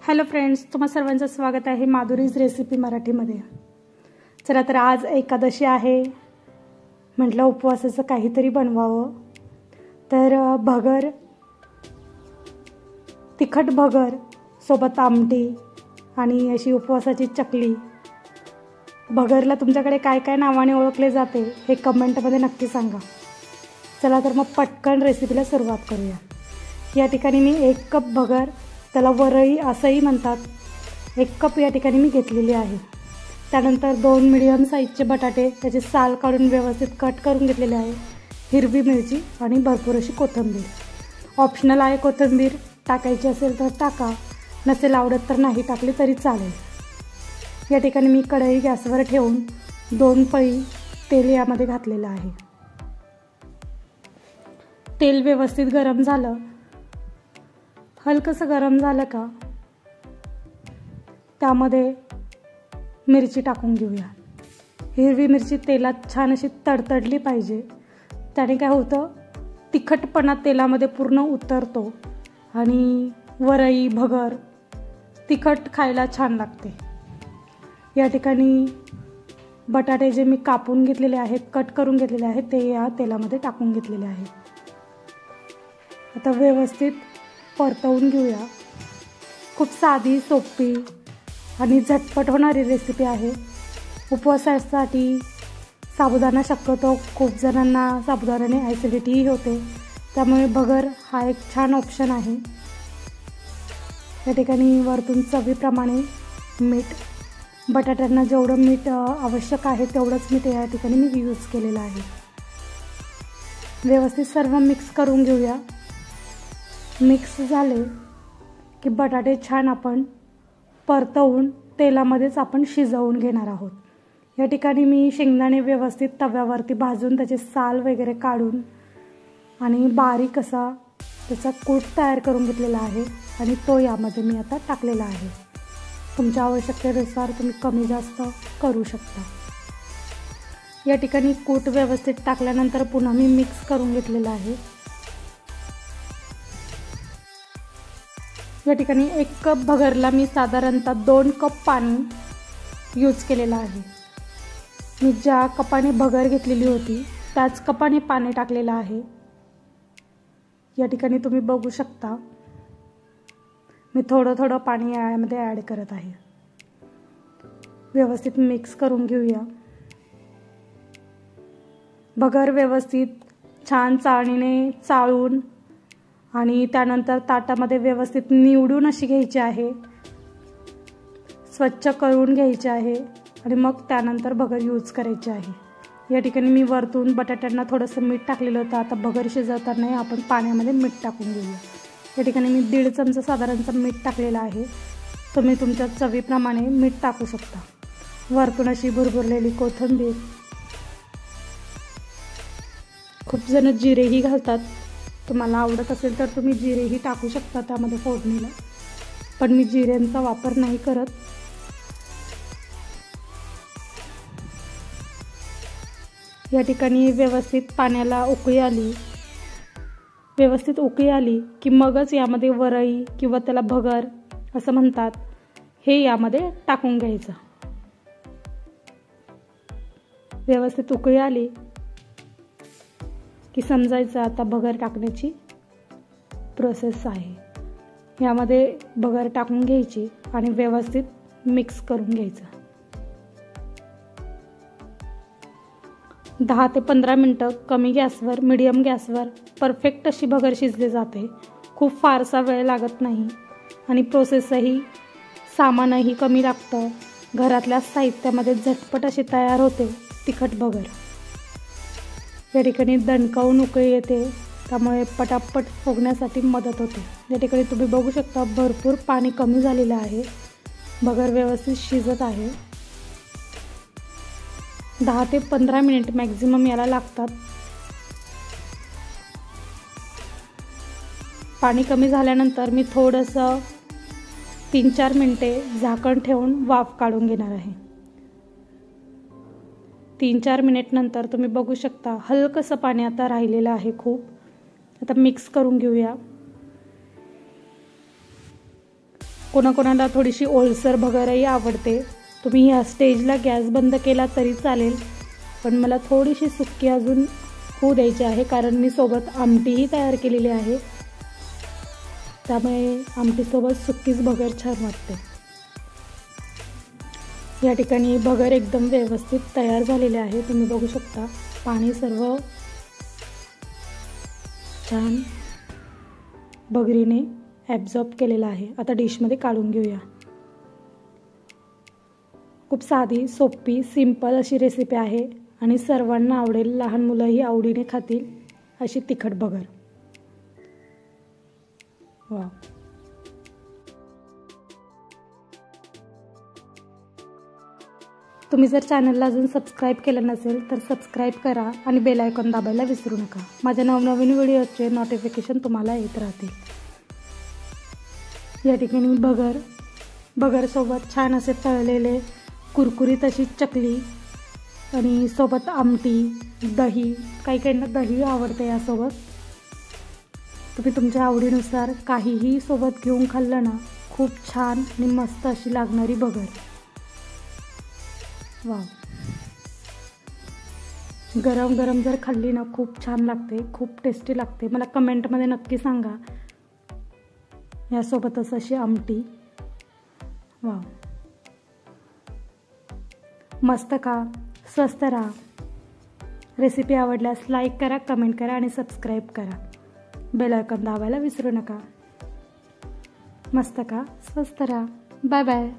Hello friends, तुम्हा सर्वांचं स्वागत आहे माधुरीज रेसिपी मराठीमध्ये। चला तर आज एकादशी आहे, म्हटलं उपवासाचं काहीतरी बनवावं। तर भगर, तिखट भगर सोबत आमटी आणि अशी उपवासाची चकली। भगरला तुमच्याकडे काय काय नावाने ओळखले जाते हे कमेंटमध्ये नक्की सांगा। चला तर मग पटकन रेसिपीला सुरुवात करूया। या ठिकाणी मी 1 कप भगर, त्याला वरई असंही म्हणतात, 1 कप या ठिकाणी मी घेतलेली आहे। त्यानंतर 2 मीडियम साईजचे बटाटे, त्याचे साल काढून व्यवस्थित कट करून घेतलेले आहे। हिरवी मिरची आणि भरपूर अशी कोथिंबीर। ऑप्शनल आहे, कोथिंबीर टाकायची असेल तर टाका, नसेल आवडत तर नाही टाकली तरी चालेल। या ठिकाणी मी कढई गॅसवर ठेवून 2 पळी तेल यामध्ये घातलेलं आहे। तेल व्यवस्थित गरम झालं, हलकंसं गरम झालं का त्यामध्ये मिरची टाकून घेऊया। हिरवी मिरची तेलात छान अशी तडतडली पाहिजे, त्याने काय होतं, तिखटपणा तेलामध्ये पूर्ण उतरतो आणि वरई भगर तिखट खायला छान लागते। या ठिकाणी बटाटे जे मी कापून घेतलेले आहेत, कट करून घेतलेले आहेत, ते या तेलामध्ये टाकून घेतलेले आहेत। आता व्यवस्थित परतवून घेऊया। खूप साधी, सोपी आणि झटपट होणारी रेसिपी आहे। उपवासासाठी साबुदाणा शक्यतो खूप जणांना साबुदाण्याने ॲसिडिटीही होते, त्यामुळे भगर हा एक छान ऑप्शन आहे। या ठिकाणी वरतून चवीप्रमाणे मीठ, बटाट्यांना जेवढं मीठ आवश्यक आहे तेवढंच मीठ या ठिकाणी मी यूज केलेलं आहे। व्यवस्थित सर्व मिक्स करून घेऊया। मिक्स झाले की बटाटे छान आपण परतवून तेलामध्येच आपण शिजवून घेणार आहोत। या ठिकाणी मी शेंगदाणे व्यवस्थित तव्यावरती भाजून त्याचे साल वगैरे काढून आणि बारीक असा त्याचा कूट तयार करून घेतलेला आहे आणि तो यामध्ये मी आता टाकलेला आहे। तुमच्या आवश्यकतेनुसार तुम्ही कमी जास्त करू शकता। या ठिकाणी कूट व्यवस्थित टाकल्यानंतर पुन्हा मी मिक्स करून घेतलेला आहे। या ठिकाणी 1 कप भगरला मी साधारणतः 2 कप पाणी यूज केलेलं आहे। मी ज्या कपाने भगर घेतलेली होती त्याच कपाने पाणी टाकलेलं आहे। या ठिकाणी तुम्ही बघू शकता, मी थोडं थोडं पाणी यामध्ये ॲड करत आहे। व्यवस्थित मिक्स करून घेऊया। भगर व्यवस्थित छान चाळणीने चाळून आणि त्यानंतर ताटामध्ये व्यवस्थित निवडून अशी घ्यायची आहे, स्वच्छ करून घ्यायची आहे आणि मग त्यानंतर भगर यूज करायची आहे। या ठिकाणी मी वरतून बटाट्यांना थोडंसं मीठ टाकलेलं होतं, आता भगर शिजवताना आपण पाण्यामध्ये मीठ टाकून घेऊया। या ठिकाणी मी 1.5 चमचा साधारणतः मीठ टाकलेलं आहे, तुम्ही तुमच्या चवीप्रमाणे मीठ टाकू शकता। वरतून अशी भुरभुरलेली कोथिंबीर, खूप जण जिरेही घालतात, तुम्हाला आवडत असेल तर तुम्ही जिरेही टाकू शकता त्यामध्ये फोडणीला, पण मी जिऱ्यांचा वापर नाही करत। या ठिकाणी व्यवस्थित पाण्याला उकळी आली, व्यवस्थित उकळी आली की मगच यामध्ये वरई किंवा त्याला भगर असं म्हणतात हे यामध्ये टाकून घ्यायचं। व्यवस्थित उकळी आली की समजायचं आता भगर टाकण्याची प्रोसेस आहे। यामध्ये भगर टाकून घ्यायची आणि व्यवस्थित मिक्स करून घ्यायचं। 10 ते 15 मिनटं कमी गॅसवर, मीडियम गॅसवर परफेक्ट अशी भगर शिजली जाते। खूप फारसा वेळ लागत नाही आणि प्रोसेसही, सामानही कमी लागतं। घरातल्या साहित्यामध्ये झटपट अशी तयार होते तिखट भगर। या ठिकाणी दणकावून उकळी येते, त्यामुळे पटापट फुगण्यासाठी मदत होते। या ठिकाणी तुम्ही बघू शकता भरपूर पाणी कमी झालेलं आहे, भगर व्यवस्थित शिजत आहे। 10 ते 15 मिनिट मॅक्झिमम याला लागतात। पाणी कमी झाल्यानंतर मी थोडंसं 3-4 मिनिटे झाकण ठेवून वाफ काढून घेणार आहे। 3-4 मिनिट नंतर तुम्ही बघू शकता हलकंसं पाणी आता राहिलेलं आहे खूप। आता मिक्स करून घेऊया। कोणाकोणाला थोडीशी ओलसर भगरही आवडते. तुम्ही ह्या स्टेजला गॅस बंद केला तरी चालेल, पण मला थोडीशी सुक्की अजून होऊ द्यायची आहे, कारण मी सोबत आमटीही तयार केलेली आहे. त्यामुळे आमटीसोबत सुक्कीच भगर छान वाटते. या ठिकाणी भगर एकदम व्यवस्थित तयार झालेले आहे. तुम्ही बघू शकता पाणी सर्व छान भगरीने ॲब्झॉर्ब केलेलं आहे. आता डिशमध्ये काढून घेऊया. खूप साधी, सोपी, सिंपल अशी रेसिपी आहे आणि सर्वांना आवडेल. लहान मुलंही आवडीने खातील अशी तिखट भगर. वाव. तुम्ही जर चॅनलला अजून सबस्क्राईब केलं नसेल तर सबस्क्राईब करा आणि बेल आयकॉन दाबायला विसरू नका. माझ्या नवनवीन व्हिडिओचे नोटिफिकेशन तुम्हाला येत राहतील. या ठिकाणी भगरसोबत छान असे तळलेले कुरकुरीत अशी चकली आणि सोबत आमटी, दही, काही काहींना दही आवडते यासोबत. तुम्ही तुमच्या आवडीनुसार काहीही सोबत घेऊन खाल्लं ना, खूप छान आणि मस्त अशी लागणारी भगर. वाव. गरम गरम जर खाल्ली ना खूप छान लागते, खूप टेस्टी लागते. मला कमेंटमध्ये नक्की सांगा. यासोबतच अशी आमटी. वाव. मस्त खा, स्वस्त राहा. रेसिपी आवडल्यास लाईक करा, कमेंट करा आणि सबस्क्राईब करा. बेल आयकॉन दाबायला विसरू नका. मस्त खा, स्वस्त राहा. Bye bye.